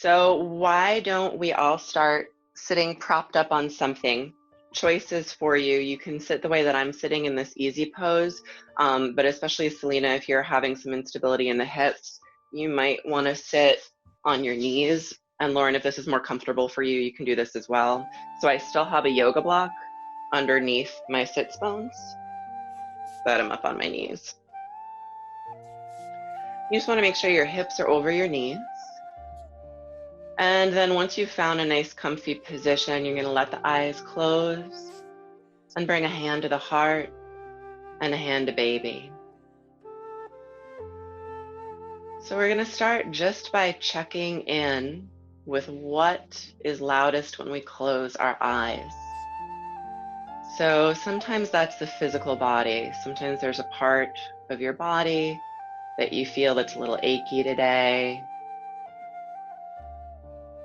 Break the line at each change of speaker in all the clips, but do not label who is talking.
So why don't we all start sitting propped up on something? Choices for you. You can sit the way that I'm sitting in this easy pose, but especially Selena, if you're having some instability in the hips, you might want to sit on your knees. And Lauren, if this is more comfortable for you, you can do this as well. So I still have a yoga block underneath my sits bones, but I'm up on my knees. You just want to make sure your hips are over your knees. And then once you've found a nice comfy position, you're going to let the eyes close and bring a hand to the heart and a hand to baby. So we're going to start just by checking in with what is loudest when we close our eyes. So sometimes that's the physical body. Sometimes there's a part of your body that you feel that's a little achy today.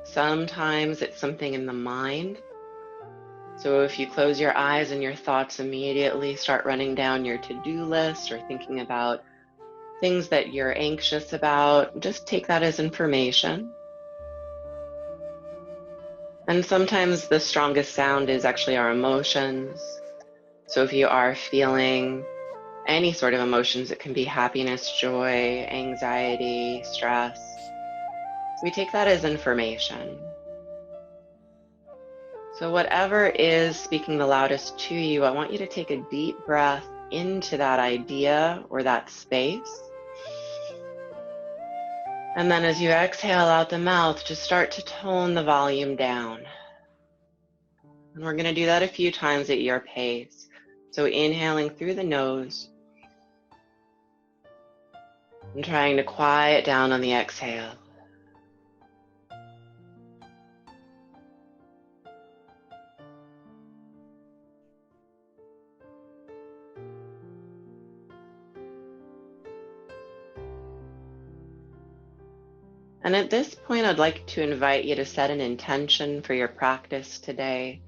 Sometimes it's something in the mind. So if you close your eyes and your thoughts immediately start running down your to-do list or thinking about things that you're anxious about, just take that as information. And sometimes the strongest sound is actually our emotions. So if you are feeling any sort of emotions, it can be happiness, joy, anxiety, stress. We take that as information. So whatever is speaking the loudest to you, I want you to take a deep breath into that idea or that space. And then as you exhale out the mouth, just start to tone the volume down. And we're going to do that a few times at your pace. So inhaling through the nose and trying to quiet down on the exhale. And at this point, I'd like to invite you to set an intention for your practice today.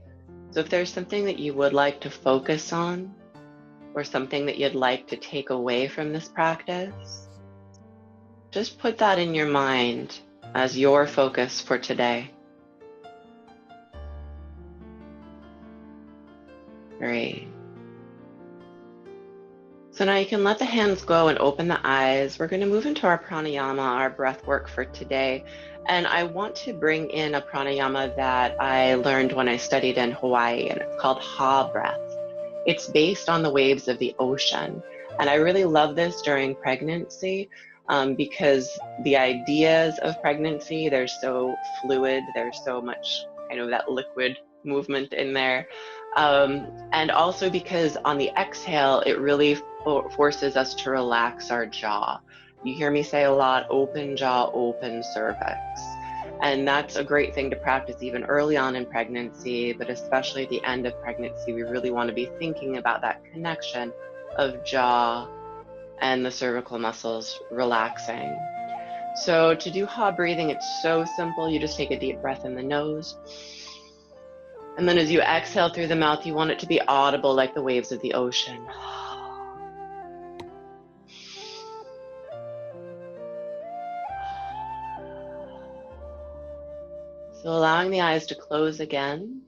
So if there's something that you would like to focus on or something that you'd like to take away from this practice, just put that in your mind as your focus for today. Great. So now you can let the hands go and open the eyes. We're going to move into our pranayama, our breath work for today. And I want to bring in a pranayama that I learned when I studied in Hawaii, and it's called Ha breath. It's based on the waves of the ocean. And I really love this during pregnancy because the ideas of pregnancy, they're so fluid. There's so much kind of that liquid movement in there. And also because on the exhale, it really forces us to relax our jaw. You hear me say a lot, open jaw, open cervix. And that's a great thing to practice even early on in pregnancy, but especially at the end of pregnancy, we really want to be thinking about that connection of jaw and the cervical muscles relaxing. So to do Ha breathing, it's so simple. You just take a deep breath in the nose. And then as you exhale through the mouth, you want it to be audible like the waves of the ocean. So allowing the eyes to close again,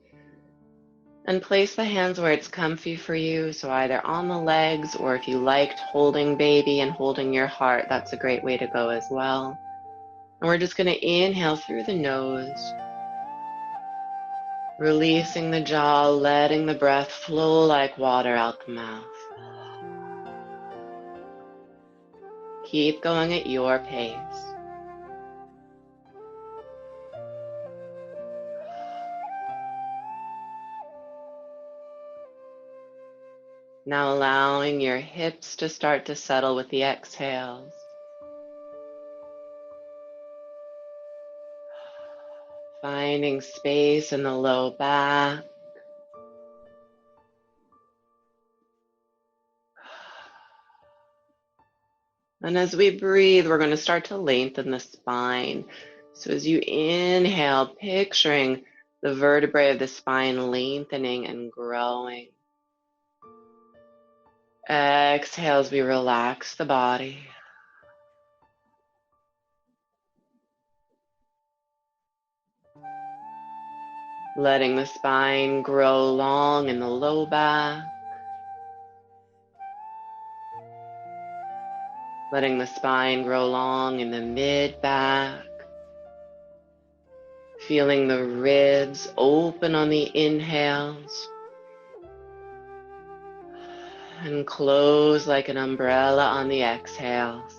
and place the hands where it's comfy for you. So either on the legs, or if you liked holding baby and holding your heart, that's a great way to go as well. And we're just going to inhale through the nose, releasing the jaw, letting the breath flow like water out the mouth. Keep going at your pace. Now allowing your hips to start to settle with the exhales. Finding space in the low back. And as we breathe, we're going to start to lengthen the spine. So as you inhale, picturing the vertebrae of the spine lengthening and growing. Exhale as we relax the body. letting the spine grow long in the low back, letting the spine grow long in the mid back, feeling the ribs open on the inhales and close like an umbrella on the exhales.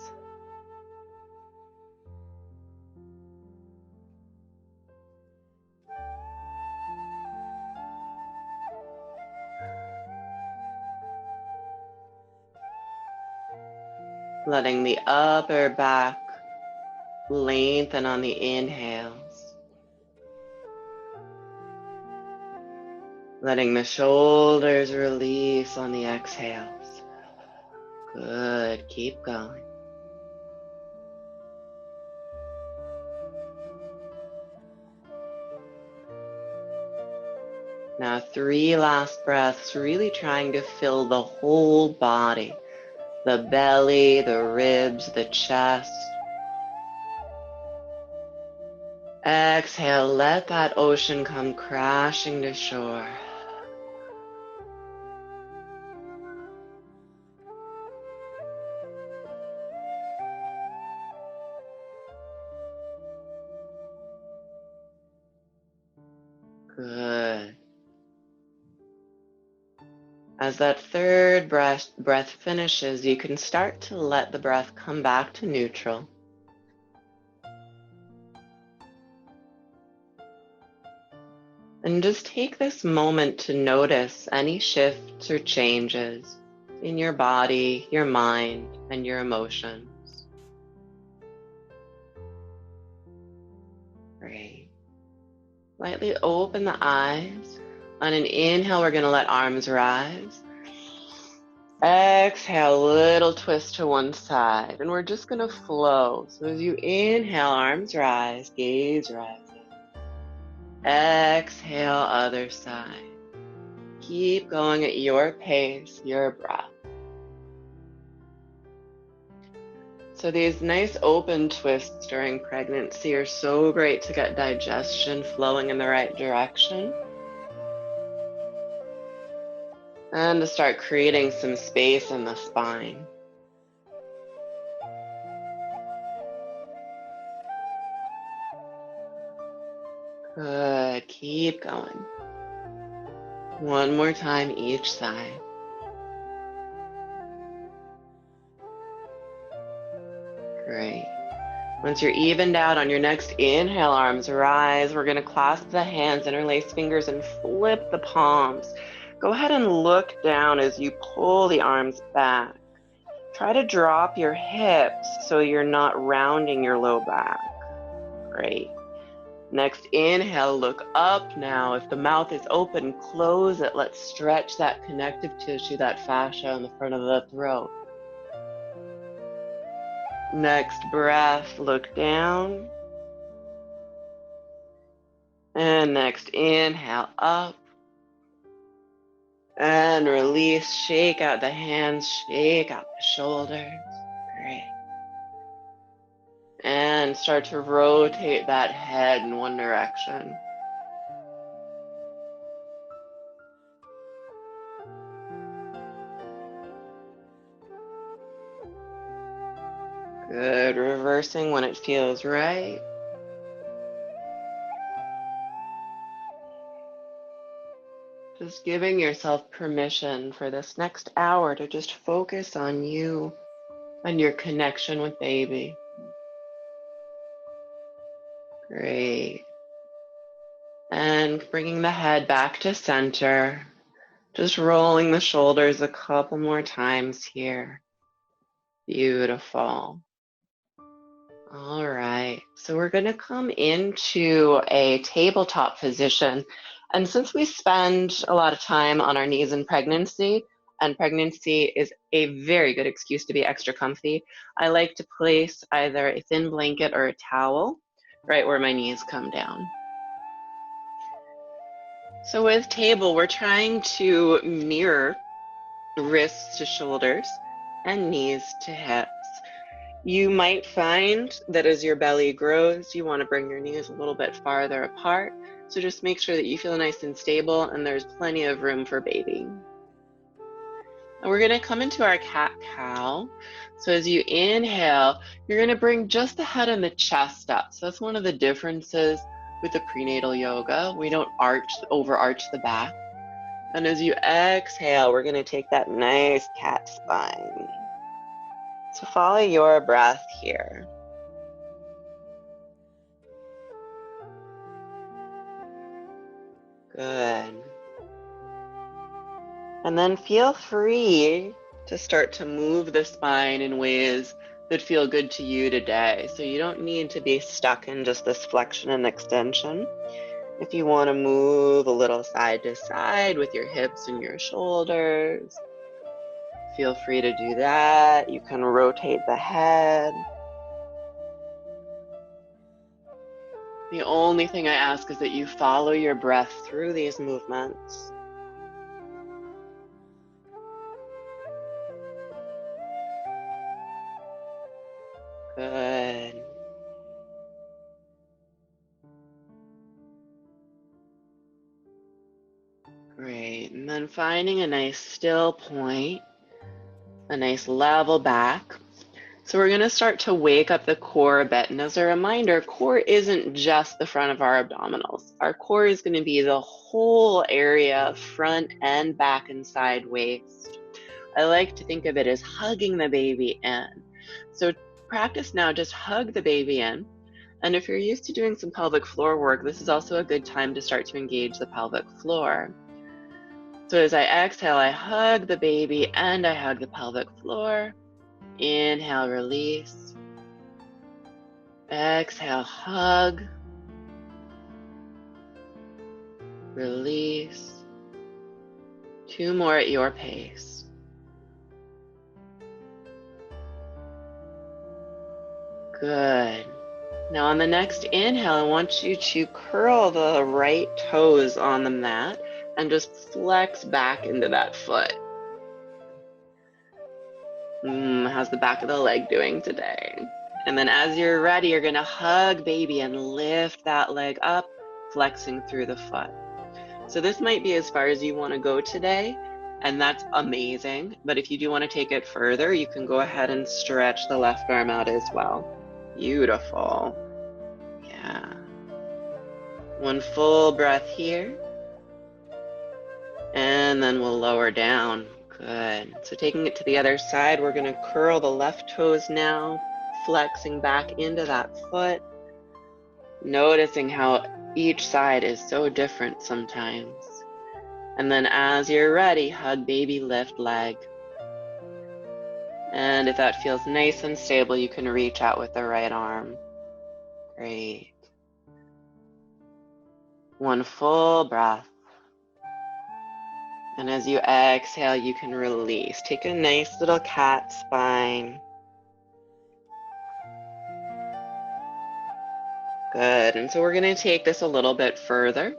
Letting the upper back lengthen on the inhales. Letting the shoulders release on the exhales. Good, keep going. Now 3 last breaths, really trying to fill the whole body. The belly, the ribs, the chest. Exhale, let that ocean come crashing to shore. Good. As that third breath finishes, you can start to let the breath come back to neutral. And just take this moment to notice any shifts or changes in your body, your mind, and your emotions. Great. Lightly open the eyes. On an inhale, we're going to let arms rise. Exhale, little twist to one side. And we're just going to flow. So as you inhale, arms rise, gaze rises. Exhale, other side. Keep going at your pace, your breath. So these nice open twists during pregnancy are so great to get digestion flowing in the right direction. And to start creating some space in the spine. Good, keep going. One more time each side. Great. Once you're evened out on your next inhale, arms rise. We're gonna clasp the hands, interlace fingers, and flip the palms. Go ahead and look down as you pull the arms back. Try to drop your hips so you're not rounding your low back. Great. Next inhale, look up now. If the mouth is open, close it. Let's stretch that connective tissue, that fascia in the front of the throat. Next breath, look down. And next inhale, up. And release, shake out the hands, shake out the shoulders. Great. And start to rotate that head in one direction. Good, reversing when it feels right. Just giving yourself permission for this next hour to just focus on you and your connection with baby. Great. And bringing the head back to center. Just rolling the shoulders a couple more times here. Beautiful. All right, so we're going to come into a tabletop position. And since we spend a lot of time on our knees in pregnancy, and pregnancy is a very good excuse to be extra comfy, I like to place either a thin blanket or a towel right where my knees come down. So with table, we're trying to mirror wrists to shoulders and knees to hips. You might find that as your belly grows, you want to bring your knees a little bit farther apart. So just make sure that you feel nice and stable and there's plenty of room for baby. And we're going to come into our cat-cow. So as you inhale, you're going to bring just the head and the chest up. So that's one of the differences with the prenatal yoga. We don't overarch the back. And as you exhale, we're going to take that nice cat spine. So follow your breath here. Good. And then feel free to start to move the spine in ways that feel good to you today. So you don't need to be stuck in just this flexion and extension. If you want to move a little side to side with your hips and your shoulders, feel free to do that. You can rotate the head. The only thing I ask is that you follow your breath through these movements. Good. Great. And then finding a nice still point, a nice level back. So we're going to start to wake up the core a bit. And as a reminder, core isn't just the front of our abdominals. Our core is going to be the whole area of front and back and side waist. I like to think of it as hugging the baby in. So practice now, just hug the baby in. And if you're used to doing some pelvic floor work, this is also a good time to start to engage the pelvic floor. So as I exhale, I hug the baby and I hug the pelvic floor. Inhale, release. Exhale, hug. Release. 2 more at your pace. Good. Now on the next inhale, I want you to curl the right toes on the mat and just flex back into that foot. How's the back of the leg doing today? And then as you're ready, you're going to hug baby and lift that leg up, flexing through the foot. So this might be as far as you want to go today, and that's amazing. But if you do want to take it further, you can go ahead and stretch the left arm out as well. Beautiful. Yeah. 1 full breath here. And then we'll lower down. Good. So taking it to the other side, we're going to curl the left toes now, flexing back into that foot. Noticing how each side is so different sometimes. And then as you're ready, hug baby, lift leg. And if that feels nice and stable, you can reach out with the right arm. Great. 1 full breath. And as you exhale, you can release. Take a nice little cat spine. Good. And so we're going to take this a little bit further.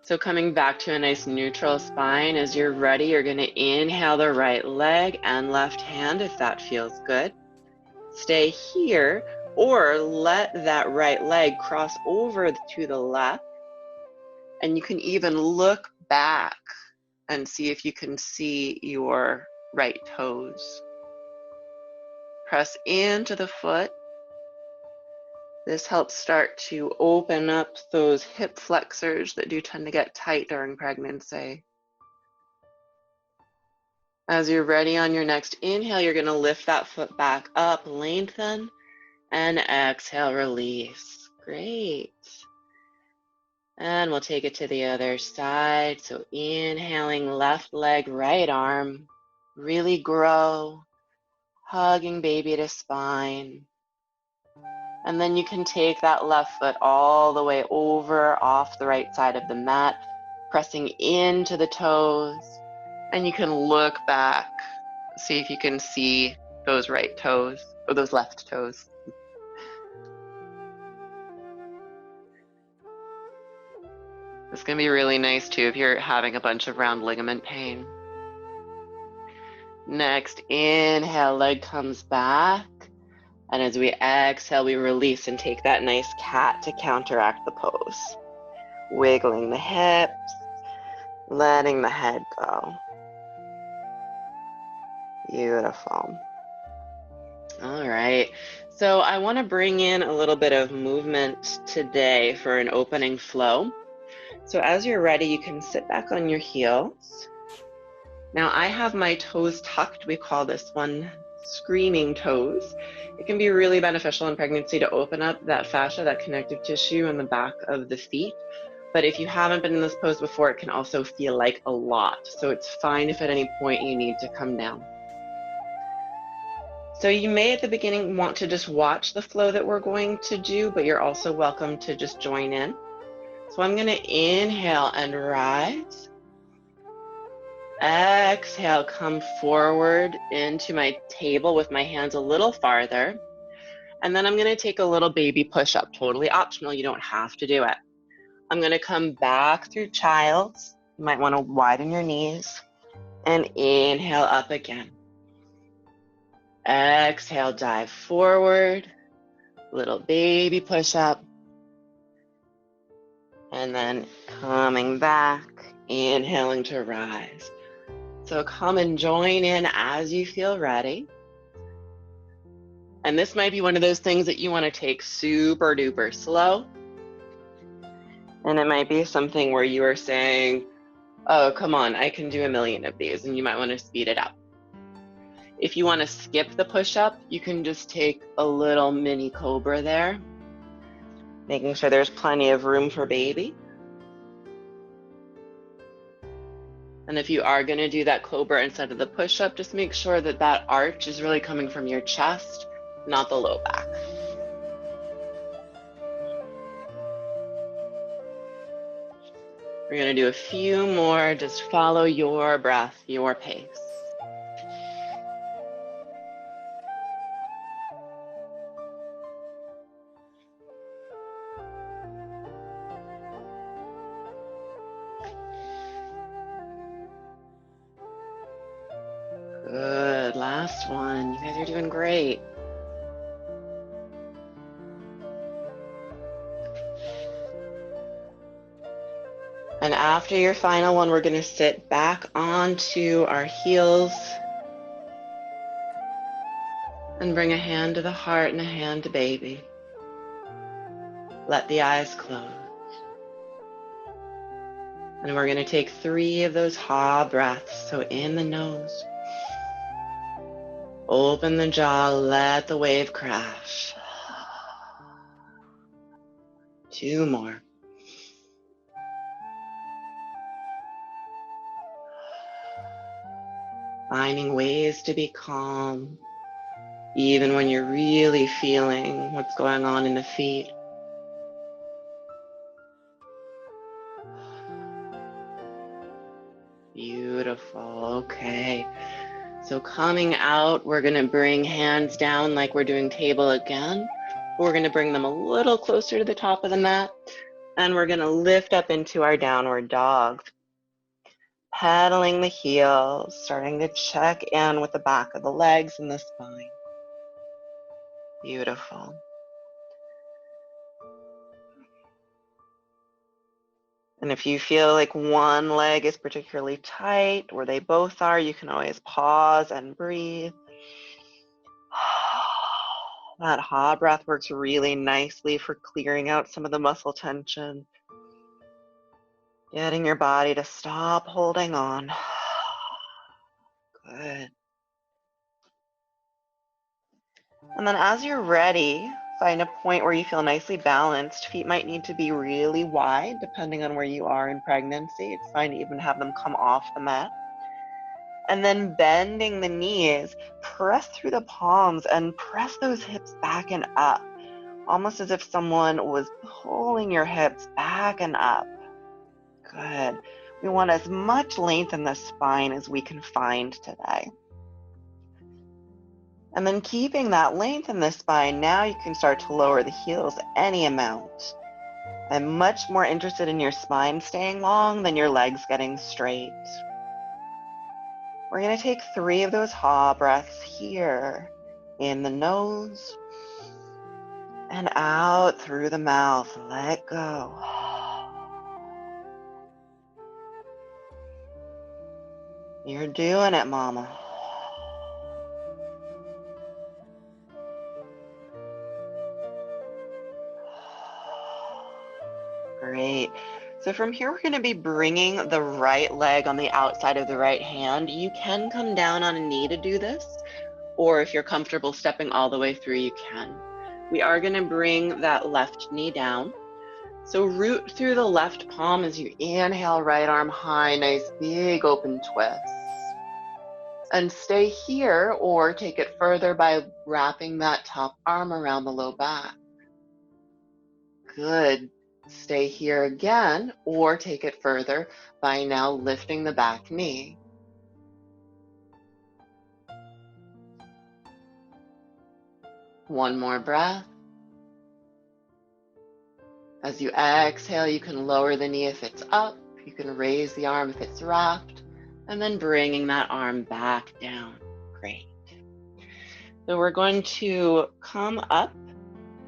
So coming back to a nice neutral spine. As you're ready, you're going to inhale the right leg and left hand if that feels good. Stay here or let that right leg cross over to the left. And you can even look back and see if you can see your right toes. Press into the foot. This helps start to open up those hip flexors that do tend to get tight during pregnancy. As you're ready on your next inhale, you're going to lift that foot back up, lengthen, and exhale, release. Great. And we'll take it to the other side. So inhaling left leg, right arm, really grow, hugging baby to spine. And then you can take that left foot all the way over off the right side of the mat, pressing into the toes. And you can look back, see if you can see those right toes or those left toes. It's going to be really nice too if you're having a bunch of round ligament pain. Next, inhale, leg comes back. And as we exhale, we release and take that nice cat to counteract the pose. Wiggling the hips, letting the head go. Beautiful. All right. So I want to bring in a little bit of movement today for an opening flow. So as you're ready, you can sit back on your heels. Now I have my toes tucked. We call this one screaming toes. It can be really beneficial in pregnancy to open up that fascia, that connective tissue in the back of the feet. But if you haven't been in this pose before, it can also feel like a lot. So it's fine if at any point you need to come down. So you may at the beginning want to just watch the flow that we're going to do, but you're also welcome to just join in. So I'm going to inhale and rise. Exhale, come forward into my table with my hands a little farther. And then I'm going to take a little baby push-up, totally optional. You don't have to do it. I'm going to come back through child's. You might want to widen your knees. And inhale up again. Exhale, dive forward. Little baby push-up. And then coming back, inhaling to rise. So come and join in as you feel ready. And this might be one of those things that you want to take super duper slow. And it might be something where you are saying, oh, come on, I can do a million of these, and you might want to speed it up. If you want to skip the push-up, you can just take a little mini cobra there, making sure there's plenty of room for baby. And if you are going to do that cobra instead of the push-up, just make sure that that arch is really coming from your chest, not the low back. We're going to do a few more. Just follow your breath, your pace. Good. Last one. You guys are doing great. And after your final one, we're going to sit back onto our heels and bring a hand to the heart and a hand to baby. Let the eyes close. And we're going to take 3 of those ha breaths. So in the nose, open the jaw, let the wave crash. 2 more. Finding ways to be calm, even when you're really feeling what's going on in the feet. Beautiful. Okay. So coming out, we're going to bring hands down like we're doing table again. We're going to bring them a little closer to the top of the mat, and we're going to lift up into our downward dog. Pedaling the heels, starting to check in with the back of the legs and the spine. Beautiful. And if you feel like one leg is particularly tight, or they both are, you can always pause and breathe. That ha breath works really nicely for clearing out some of the muscle tension. Getting your body to stop holding on. Good. And then as you're ready, find a point where you feel nicely balanced. Feet might need to be really wide depending on where you are in pregnancy. It's fine to even have them come off the mat. And then bending the knees, press through the palms and press those hips back and up, almost as if someone was pulling your hips back and up. Good. We want as much length in the spine as we can find today. And then keeping that length in the spine, now you can start to lower the heels any amount. I'm much more interested in your spine staying long than your legs getting straight. We're going to take 3 of those ha breaths here. In the nose, And out through the mouth. Let go. You're doing it, mama. Great. So from here, we're going to be bringing the right leg on the outside of the right hand. You can come down on a knee to do this, or if you're comfortable stepping all the way through, you can. We are going to bring that left knee down. So root through the left palm as you inhale, right arm high, nice big open twist. And stay here or take it further by wrapping that top arm around the low back. Good. Stay here again or take it further by now lifting the back knee. One more breath. As you exhale, you can lower the knee if it's up. You can raise the arm if it's wrapped. And then bringing that arm back down. Great. So we're going to come up.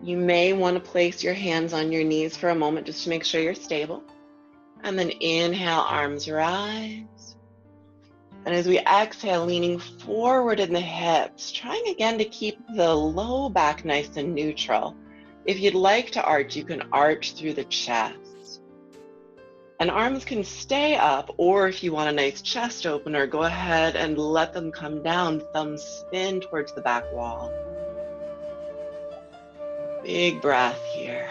You may want to place your hands on your knees for a moment just to make sure you're stable. And then inhale, arms rise. And as we exhale, leaning forward in the hips, trying again to keep the low back nice and neutral. If you'd like to arch, you can arch through the chest. And arms can stay up, or if you want a nice chest opener, go ahead and let them come down, thumbs spin towards the back wall. Big breath here.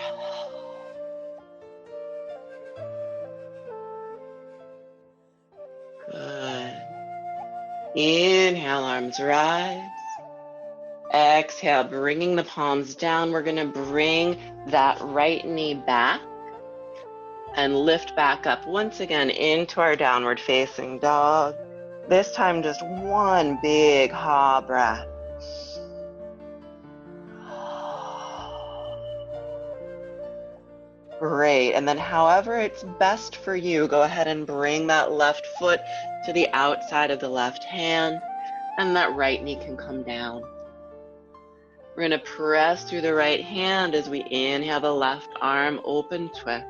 Good. Inhale, arms rise. Exhale, bringing the palms down. We're going to bring that right knee back and lift back up once again into our downward facing dog. This time just one big ha breath. Great. And then however it's best for you, go ahead and bring that left foot to the outside of the left hand, and that right knee can come down. We're going to press through the right hand as we inhale the left arm, open twist.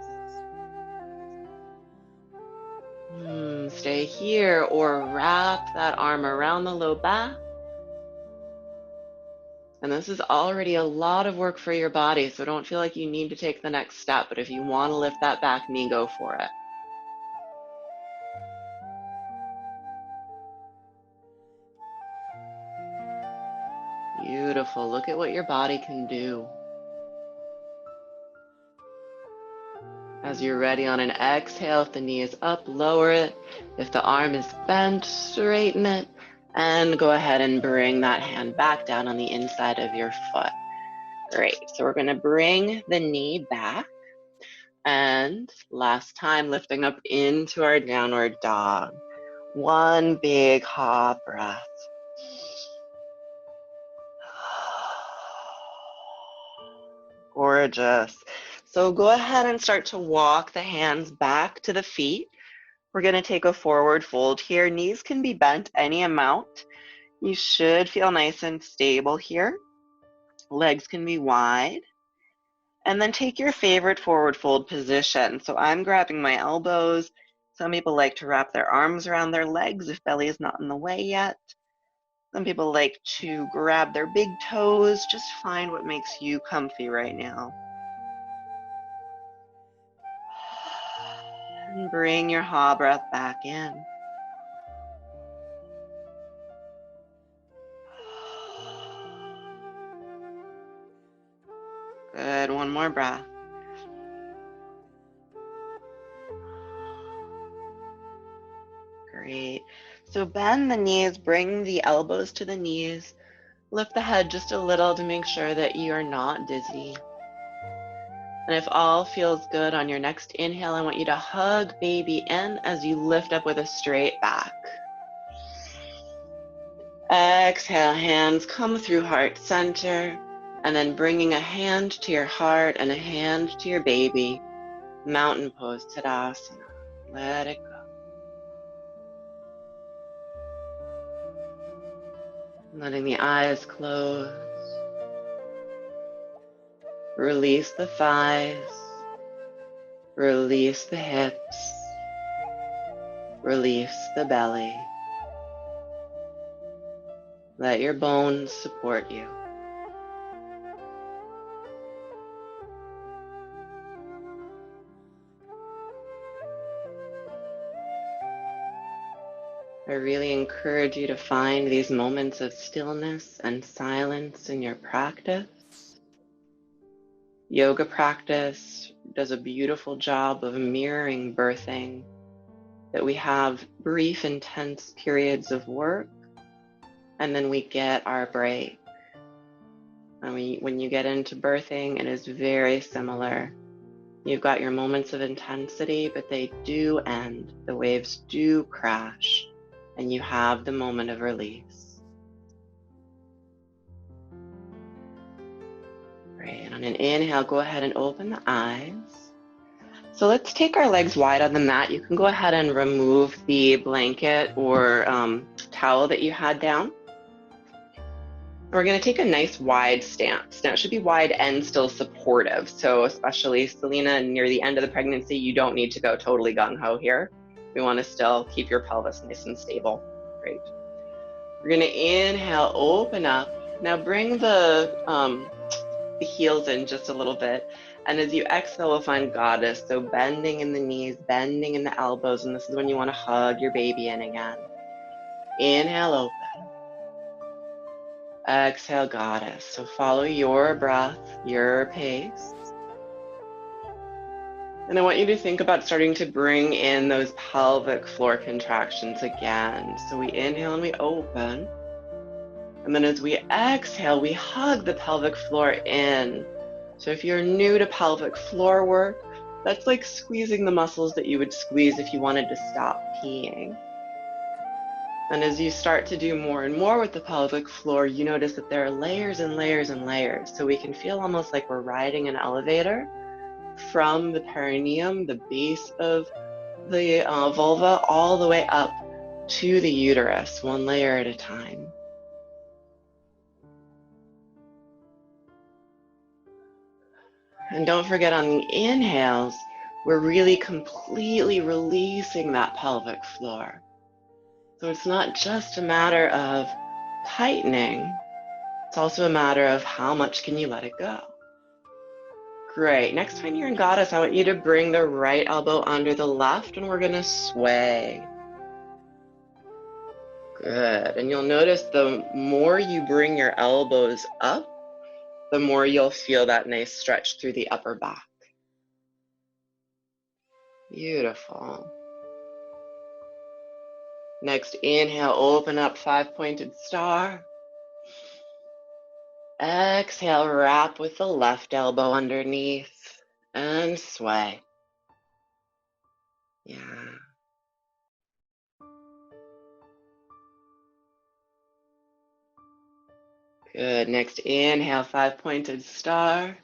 Stay here or wrap that arm around the low back. And this is already a lot of work for your body, so don't feel like you need to take the next step, but if you want to lift that back knee, go for it. Beautiful. Look at what your body can do. As you're ready on an exhale, if the knee is up, lower it. If the arm is bent, straighten it. And go ahead and bring that hand back down on the inside of your foot. Great. So we're going to bring the knee back. And last time, lifting up into our downward dog. One big ha breath. Gorgeous. So go ahead and start to walk the hands back to the feet. We're going to take a forward fold here. Knees can be bent any amount. You should feel nice and stable here. Legs can be wide. And then take your favorite forward fold position. So I'm grabbing my elbows. Some people like to wrap their arms around their legs if belly is not in the way yet. Some people like to grab their big toes. Just find what makes you comfy right now. And bring your ha breath back in. Good, one more breath. Great. So bend the knees, bring the elbows to the knees. Lift the head just a little to make sure that you are not dizzy. And if all feels good on your next inhale, I want you to hug baby in as you lift up with a straight back. Exhale, hands come through heart center, and then bringing a hand to your heart and a hand to your baby. Mountain pose, Tadasana. Let it go. Letting the eyes close. Release the thighs. Release the hips. Release the belly. Let your bones support you. I really encourage you to find these moments of stillness and silence in your practice. Yoga practice does a beautiful job of mirroring birthing, that we have brief, intense periods of work, and then we get our break. And when you get into birthing, it is very similar. You've got your moments of intensity, but they do end. The waves do crash, and you have the moment of release. Great, and on an inhale, go ahead and open the eyes. So let's take our legs wide on the mat. You can go ahead and remove the blanket or towel that you had down. We're going to take a nice wide stance. Now it should be wide and still supportive. So especially Selena, near the end of the pregnancy, you don't need to go totally gung-ho here. We want to still keep your pelvis nice and stable. Great. We're going to inhale, open up. Now bring the heels in just a little bit. And as you exhale, we'll find goddess. So bending in the knees, bending in the elbows. And this is when you want to hug your baby in again. Inhale, open. Exhale, goddess. So follow your breath, your pace. And I want you to think about starting to bring in those pelvic floor contractions again. So we inhale and we open. And then as we exhale, we hug the pelvic floor in. So if you're new to pelvic floor work, that's like squeezing the muscles that you would squeeze if you wanted to stop peeing. And as you start to do more and more with the pelvic floor, you notice that there are layers and layers and layers. So we can feel almost like we're riding an elevator from the perineum, the base of the vulva, all the way up to the uterus, one layer at a time. And don't forget, on the inhales, we're really completely releasing that pelvic floor. So it's not just a matter of tightening, it's also a matter of how much can you let it go. Great. Next time you're in goddess, I want you to bring the right elbow under the left, and we're going to sway. Good. And you'll notice the more you bring your elbows up, the more you'll feel that nice stretch through the upper back. Beautiful. Next, inhale, open up, 5-pointed star. Exhale, wrap with the left elbow underneath and sway. Yeah. Good. Next, inhale, 5-pointed star.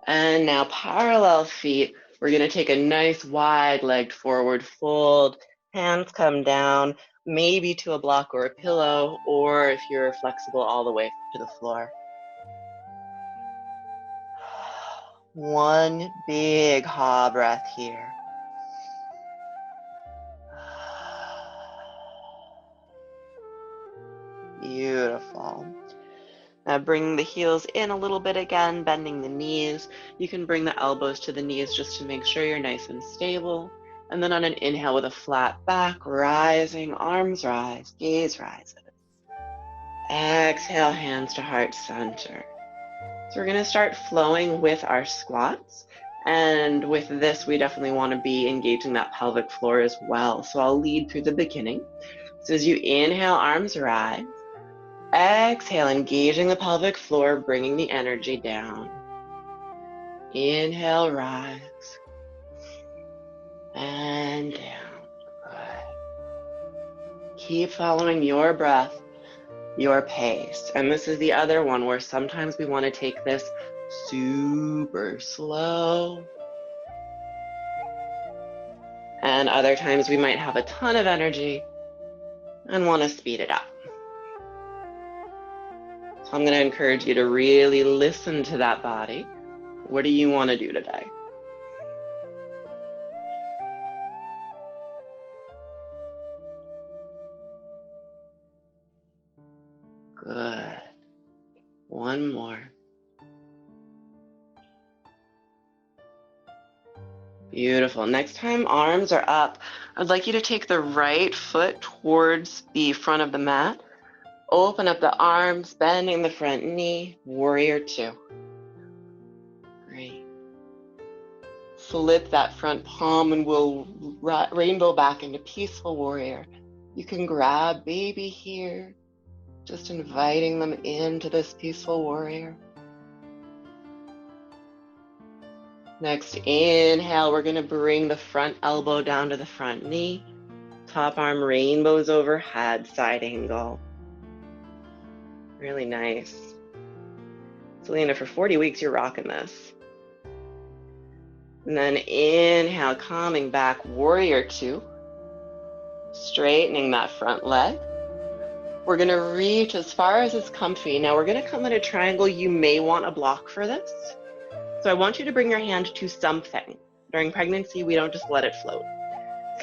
And now parallel feet. We're going to take a nice wide-legged forward fold. Hands come down, maybe to a block or a pillow, or if you're flexible, all the way to the floor. One big ha breath here. Beautiful. Now bring the heels in a little bit again, bending the knees. You can bring the elbows to the knees just to make sure you're nice and stable. And then on an inhale with a flat back, rising, arms rise, gaze rises. Exhale, hands to heart center. So we're going to start flowing with our squats. And with this, we definitely want to be engaging that pelvic floor as well. So I'll lead through the beginning. So as you inhale, arms rise. Exhale, engaging the pelvic floor, bringing the energy down. Inhale, rise. And down. Good. Keep following your breath, your pace. And this is the other one where sometimes we want to take this super slow. And other times we might have a ton of energy and want to speed it up. So I'm going to encourage you to really listen to that body. What do you want to do today? Good. One more. Beautiful. Next time arms are up, I'd like you to take the right foot towards the front of the mat. Open up the arms, bending the front knee, warrior two. Great. Flip that front palm and we'll rainbow back into peaceful warrior. You can grab baby here, just inviting them into this peaceful warrior. Next inhale, we're gonna bring the front elbow down to the front knee. Top arm rainbows overhead, side angle. Really nice. Selena, for 40 weeks, you're rocking this. And then inhale, coming back, warrior two. Straightening that front leg. We're gonna reach as far as is comfy. Now we're gonna come in a triangle. You may want a block for this. So I want you to bring your hand to something. During pregnancy, we don't just let it float.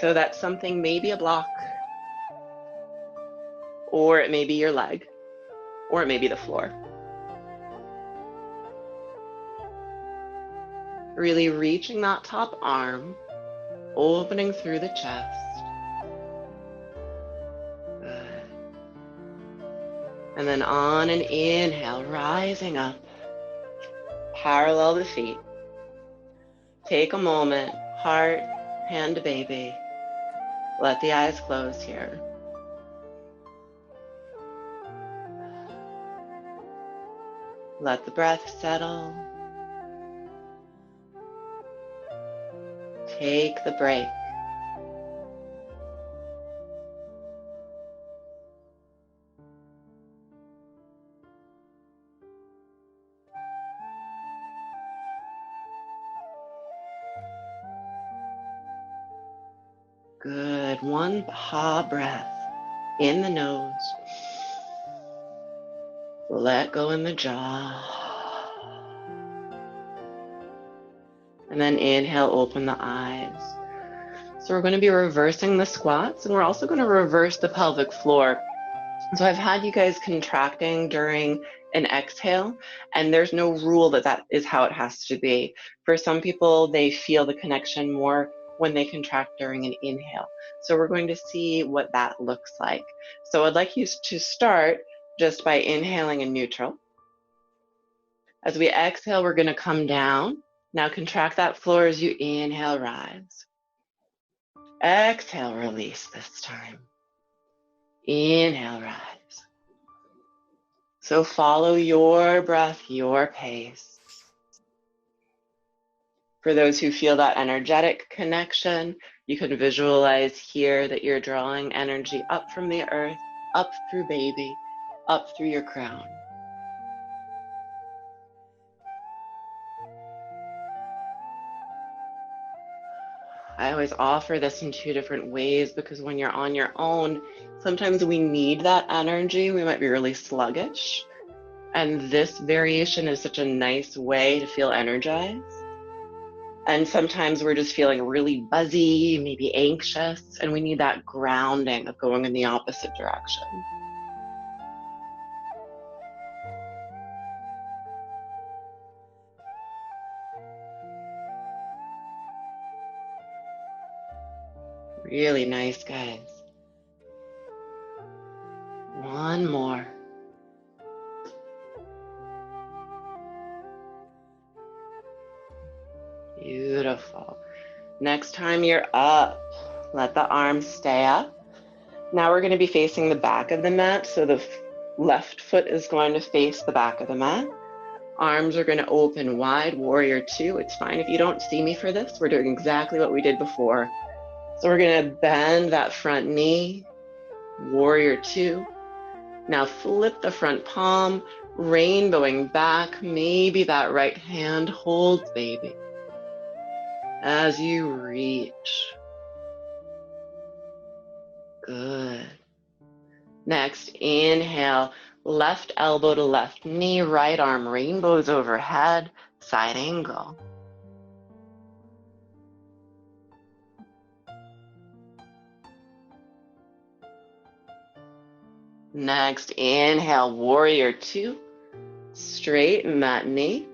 So that something may be a block, or it may be your leg, or it may be the floor. Really reaching that top arm, opening through the chest. Good. And then on an inhale, rising up, parallel the feet. Take a moment, heart, hand to baby. Let the eyes close here. Let the breath settle. Take the break. Good. One ha breath in the nose. Let go in the jaw. And then inhale, open the eyes. So we're going to be reversing the squats, and we're also going to reverse the pelvic floor. So I've had you guys contracting during an exhale, and there's no rule that that is how it has to be. For some people, they feel the connection more when they contract during an inhale. So we're going to see what that looks like. So I'd like you to start just by inhaling in neutral. As we exhale, we're going to come down. Now contract that floor as you inhale, rise. Exhale, release this time. Inhale, rise. So follow your breath, your pace. For those who feel that energetic connection, you can visualize here that you're drawing energy up from the earth, up through baby, up through your crown. I always offer this in two different ways because when you're on your own, sometimes we need that energy. We might be really sluggish. And this variation is such a nice way to feel energized. And sometimes we're just feeling really buzzy, maybe anxious, and we need that grounding of going in the opposite direction. Really nice, guys. One more. Beautiful. Next time you're up, let the arms stay up. Now we're going to be facing the back of the mat. So the left foot is going to face the back of the mat. Arms are going to open wide, warrior two. It's fine if you don't see me for this. We're doing exactly what we did before. So we're going to bend that front knee, warrior two. Now flip the front palm, rainbowing back. Maybe that right hand holds baby. As you reach. Good. Next, inhale, left elbow to left knee, right arm rainbows overhead, side angle. Next, inhale, warrior two, straighten that knee.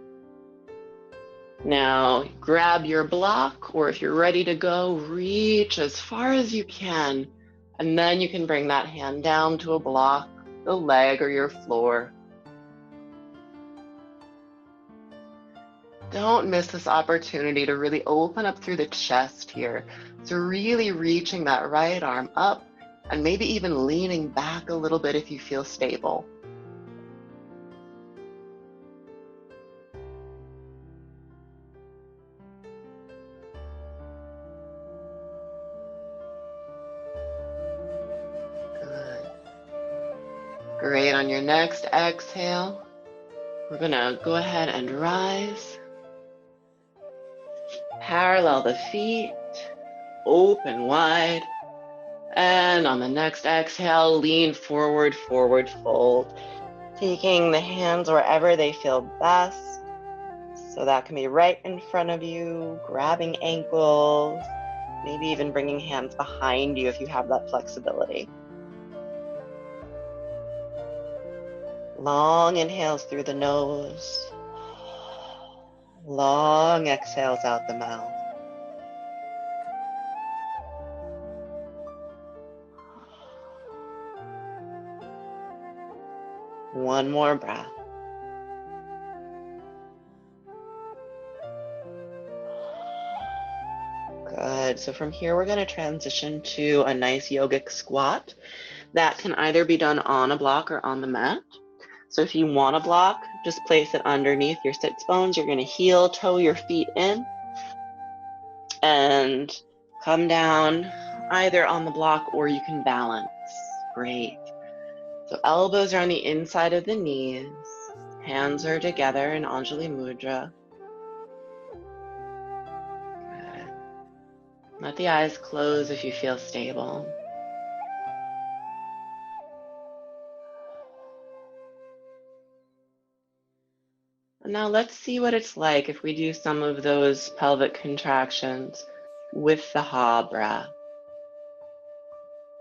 Now grab your block, or if you're ready to go, reach as far as you can, and then you can bring that hand down to a block, the leg, or your floor. Don't miss this opportunity to really open up through the chest here. So really reaching that right arm up, and maybe even leaning back a little bit if you feel stable. Good. Great. On your next exhale, we're gonna go ahead and rise. Parallel the feet, open wide. And on the next exhale, lean forward, forward fold. Taking the hands wherever they feel best. So that can be right in front of you, grabbing ankles, maybe even bringing hands behind you if you have that flexibility. Long inhales through the nose. Long exhales out the mouth. One more breath. Good. So from here, we're going to transition to a nice yogic squat. That can either be done on a block or on the mat. So if you want a block, just place it underneath your sits bones. You're going to heel toe your feet in and come down either on the block, or you can balance. Great. So elbows are on the inside of the knees. Hands are together in Anjali Mudra. Good. Let the eyes close if you feel stable. And now let's see what it's like if we do some of those pelvic contractions with the ha breath.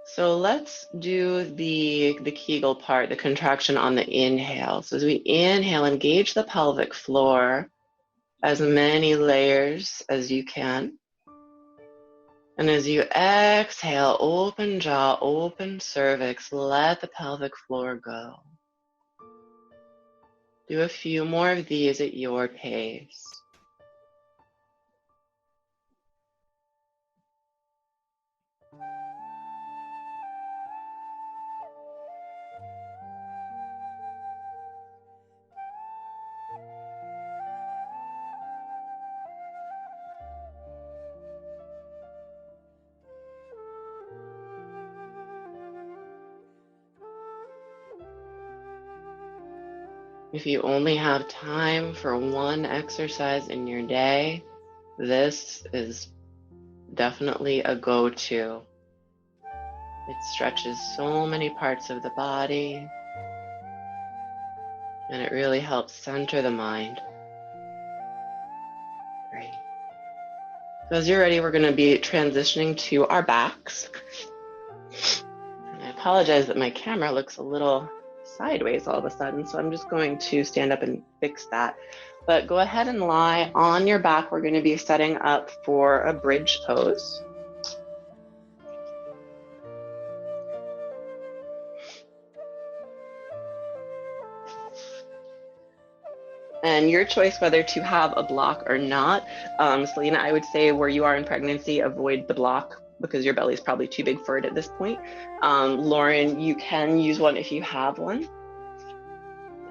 So let's do the Kegel part, the contraction on the inhale. So as we inhale, engage the pelvic floor, as many layers as you can. And as you exhale, open jaw, open cervix, let the pelvic floor go. Do a few more of these at your pace. If you only have time for one exercise in your day, this is definitely a go-to. It stretches so many parts of the body, and it really helps center the mind. Great. So as you're ready, we're going to be transitioning to our backs. And I apologize that my camera looks a little sideways all of a sudden, so I'm just going to stand up and fix that. But go ahead and lie on your back. We're going to be setting up for a bridge pose. And your choice whether to have a block or not. Selena, I would say where you are in pregnancy, avoid the block because your belly is probably too big for it at this point. Lauren, you can use one if you have one.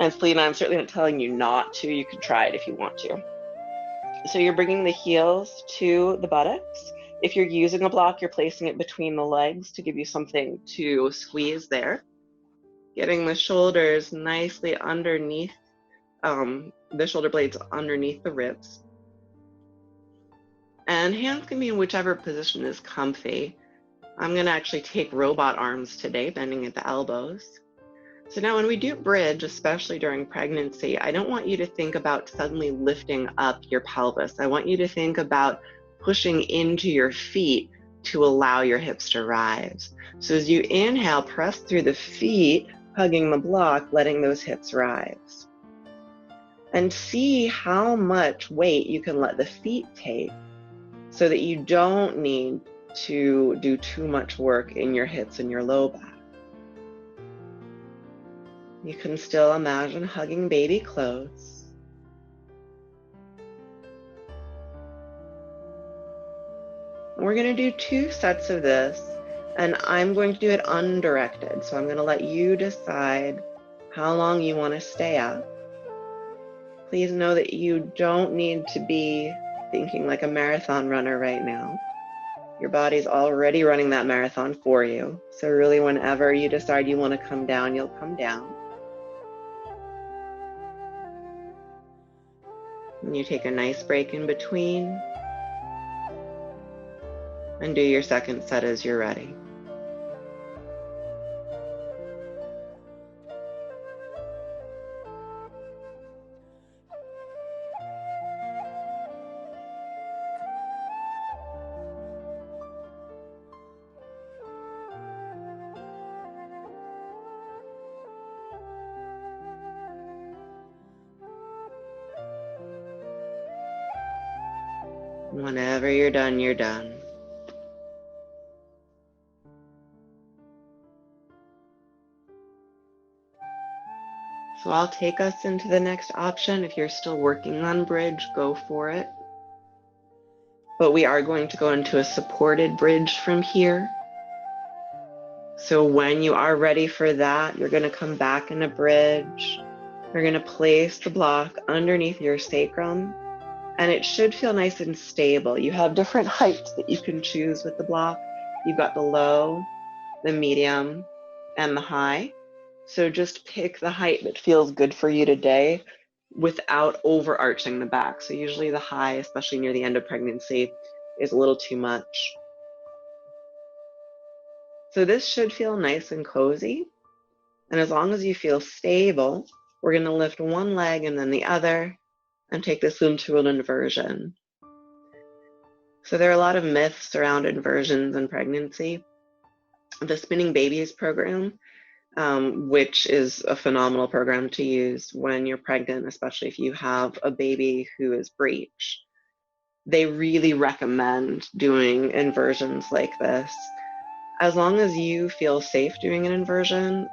And Selena, I'm certainly not telling you not to. You can try it if you want to. So you're bringing the heels to the buttocks. If you're using a block, you're placing it between the legs to give you something to squeeze there. Getting the shoulders nicely underneath, the shoulder blades underneath the ribs. And hands can be in whichever position is comfy. I'm going to actually take robot arms today, bending at the elbows. So now when we do bridge, especially during pregnancy, I don't want you to think about suddenly lifting up your pelvis. I want you to think about pushing into your feet to allow your hips to rise. So as you inhale, press through the feet, hugging the block, letting those hips rise. And see how much weight you can let the feet take so that you don't need to do too much work in your hips and your low back. You can still imagine hugging baby close. We're going to do 2 sets of this, and I'm going to do it undirected. So I'm going to let you decide how long you want to stay up. Please know that you don't need to be thinking like a marathon runner right now. Your body's already running that marathon for you. So really, whenever you decide you want to come down, you'll come down. And you take a nice break in between. And do your second set as you're ready. Whenever you're done, you're done. So I'll take us into the next option. If you're still working on bridge, go for it. But we are going to go into a supported bridge from here. So when you are ready for that, you're going to come back in a bridge. You're going to place the block underneath your sacrum, and it should feel nice and stable. You have different heights that you can choose with the block. You've got the low, the medium, and the high. So just pick the height that feels good for you today without overarching the back. So usually the high, especially near the end of pregnancy, is a little too much. So this should feel nice and cozy. And as long as you feel stable, we're going to lift one leg and then the other and take this into an inversion. So there are a lot of myths around inversions in pregnancy. The Spinning Babies program, which is a phenomenal program to use when you're pregnant, especially if you have a baby who is breech. They really recommend doing inversions like this. As long as you feel safe doing an inversion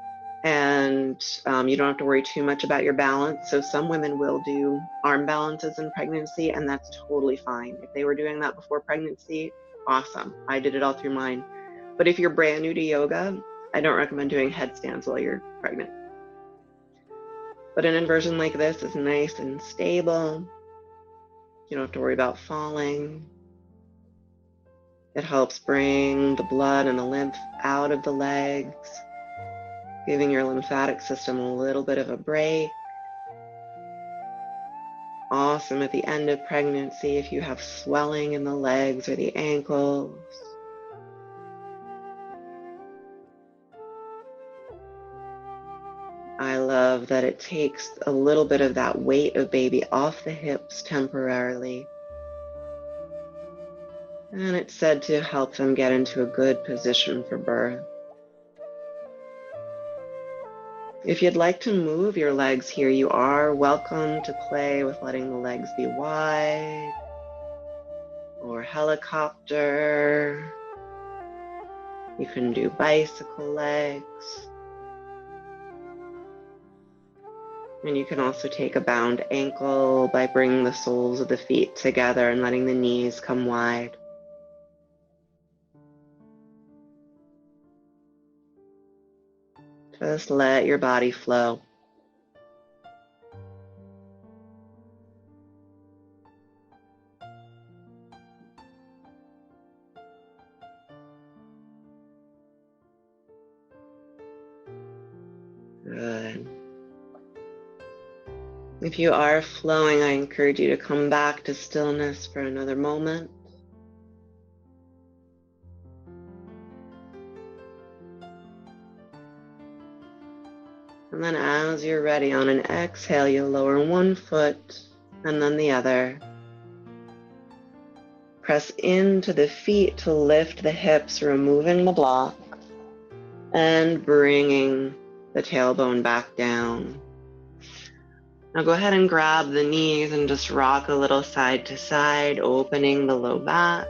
and you don't have to worry too much about your balance. So some women will do arm balances in pregnancy, and that's totally fine. If they were doing that before pregnancy, awesome. I did it all through mine. But if you're brand new to yoga, I don't recommend doing headstands while you're pregnant. But an inversion like this is nice and stable. You don't have to worry about falling. It helps bring the blood and the lymph out of the legs, giving your lymphatic system a little bit of a break. Awesome at the end of pregnancy if you have swelling in the legs or the ankles. I love that it takes a little bit of that weight of baby off the hips temporarily. And it's said to help them get into a good position for birth. If you'd like to move your legs here, you are welcome to play with letting the legs be wide or helicopter. You can do bicycle legs. And you can also take a bound ankle by bringing the soles of the feet together and letting the knees come wide. Just let your body flow. Good. If you are flowing, I encourage you to come back to stillness for another moment. And then as you're ready, on an exhale, you'll lower one foot and then the other. Press into the feet to lift the hips, removing the block and bringing the tailbone back down. Now go ahead and grab the knees and just rock a little side to side, opening the low back.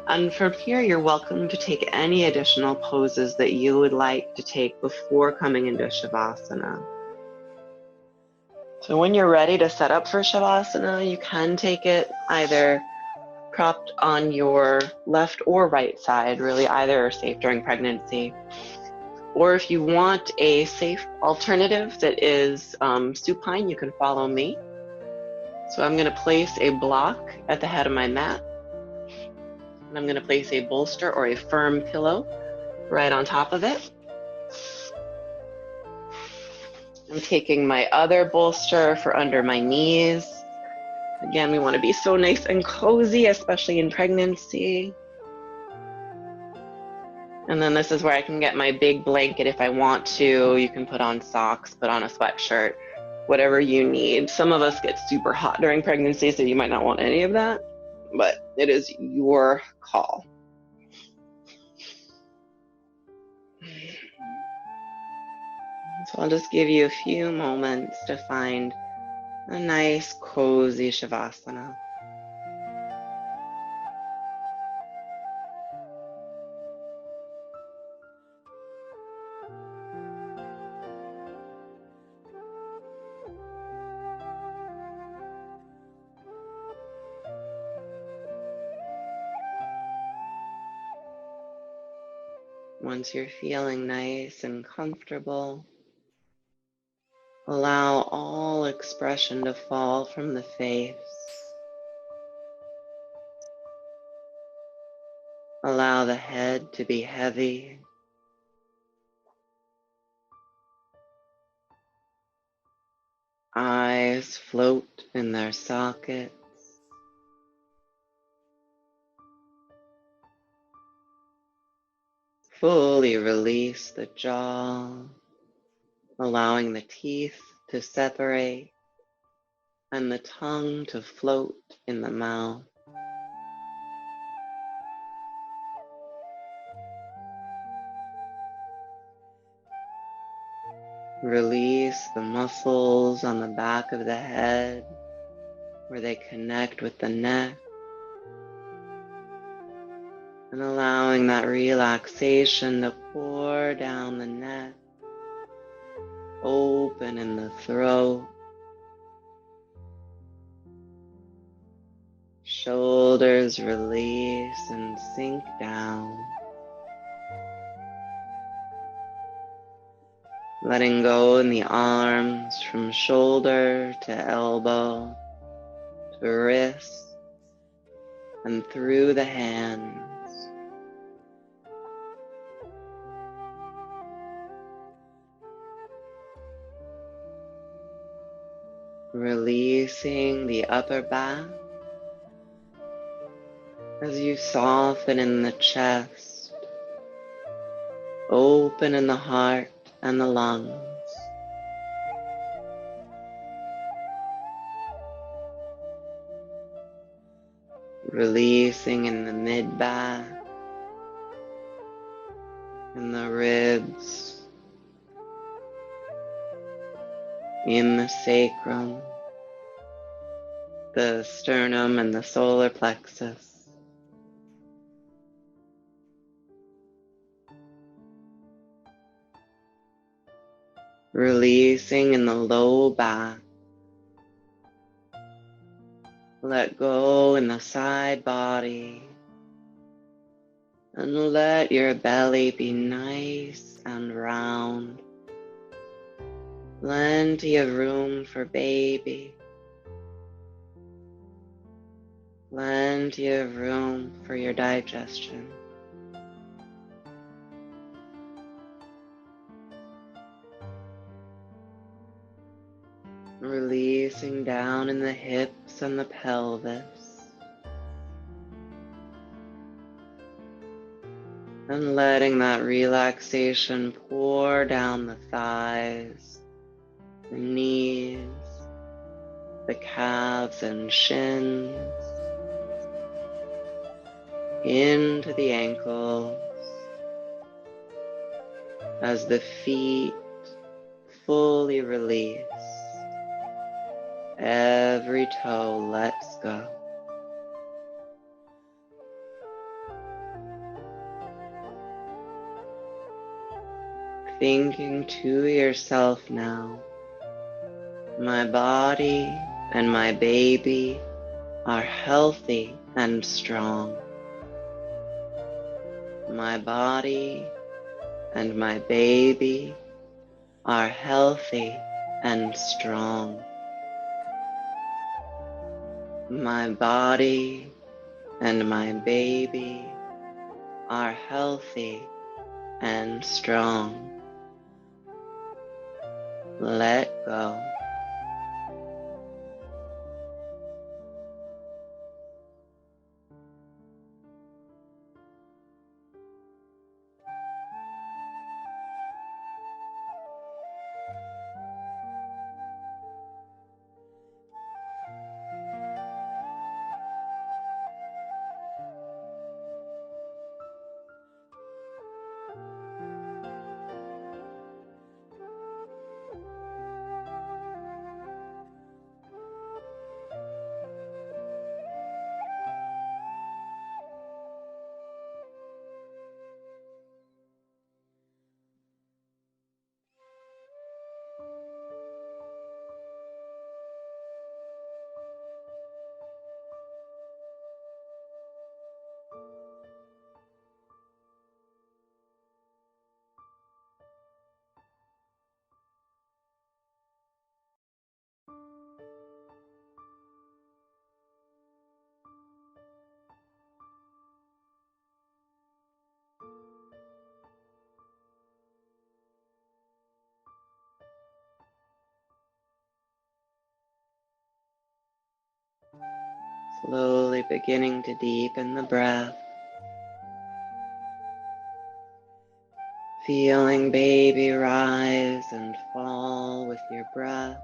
And from here, you're welcome to take any additional poses that you would like to take before coming into Shavasana. So when you're ready to set up for Shavasana, you can take it either propped on your left or right side, really either are safe during pregnancy. Or if you want a safe alternative that is supine, you can follow me. So I'm going to place a block at the head of my mat. And I'm going to place a bolster or a firm pillow right on top of it. I'm taking my other bolster for under my knees. Again, we want to be so nice and cozy, especially in pregnancy. And then this is where I can get my big blanket if I want to. You can put on socks, put on a sweatshirt, whatever you need. Some of us get super hot during pregnancy, so you might not want any of that, but it is your call. So I'll just give you a few moments to find a nice, cozy Shavasana. Once you're feeling nice and comfortable, allow all expression to fall from the face. Allow the head to be heavy. Eyes float in their sockets. Fully release the jaw, allowing the teeth to separate and the tongue to float in the mouth. Release the muscles on the back of the head where they connect with the neck, and allowing that relaxation to pour down the neck, open in the throat, shoulders release and sink down. Letting go in the arms from shoulder to elbow to wrist and through the hands. Releasing the upper back as you soften in the chest, open in the heart and the lungs. Releasing in the mid-back, in the ribs, in the sacrum, the sternum and the solar plexus. Releasing in the low back. Let go in the side body. And let your belly be nice and round. Plenty of room for baby. Plenty of room for your digestion. Releasing down in the hips and the pelvis. And letting that relaxation pour down the thighs, the knees, the calves and shins, into the ankles, as the feet fully release. Every toe lets go. Thinking to yourself now, my body and my baby are healthy and strong. My body and my baby are healthy and strong. My body and my baby are healthy and strong. Let go. Slowly beginning to deepen the breath. Feeling baby rise and fall with your breath.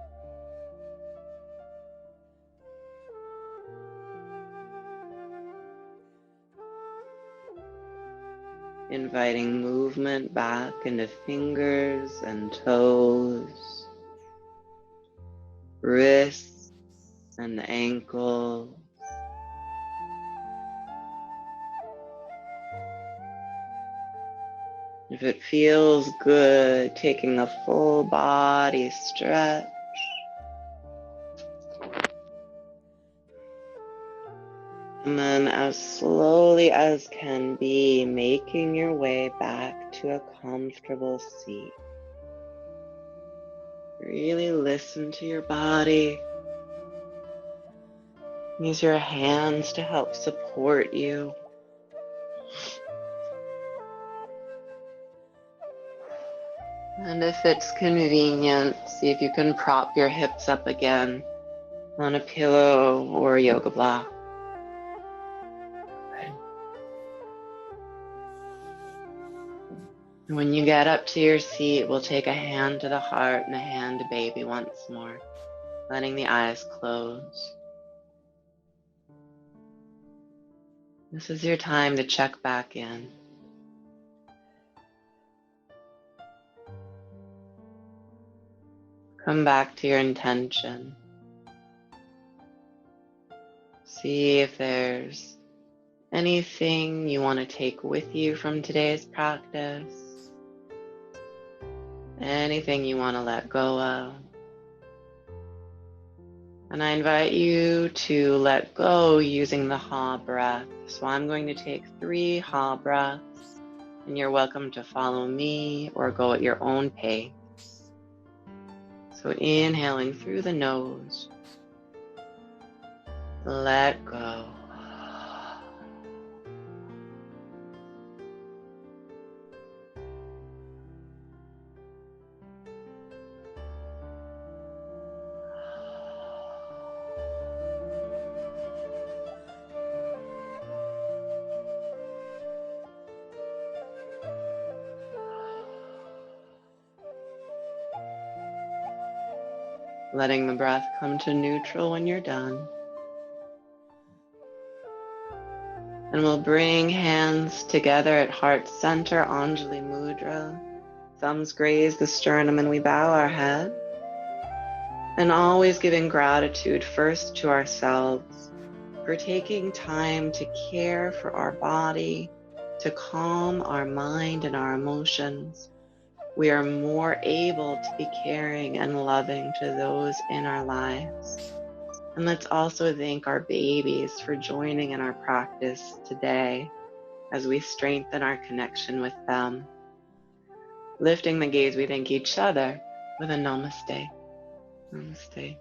Inviting movement back into fingers and toes, wrists and ankles. If it feels good, taking a full body stretch. And then as slowly as can be, making your way back to a comfortable seat. Really listen to your body. Use your hands to help support you. And if it's convenient, see if you can prop your hips up again on a pillow or a yoga block. When you get up to your seat, we'll take a hand to the heart and a hand to baby once more, letting the eyes close. This is your time to check back in. Come back to your intention. See if there's anything you want to take with you from today's practice. Anything you want to let go of. And I invite you to let go using the ha breath. So I'm going to take 3 ha breaths, and you're welcome to follow me or go at your own pace. So inhaling through the nose, let go. letting the breath come to neutral when you're done. And we'll bring hands together at heart center, Anjali Mudra. Thumbs graze the sternum and we bow our head. And always giving gratitude first to ourselves for taking time to care for our body, to calm our mind and our emotions. We are more able to be caring and loving to those in our lives. And let's also thank our babies for joining in our practice today as we strengthen our connection with them. Lifting the gaze, we thank each other with a namaste. Namaste.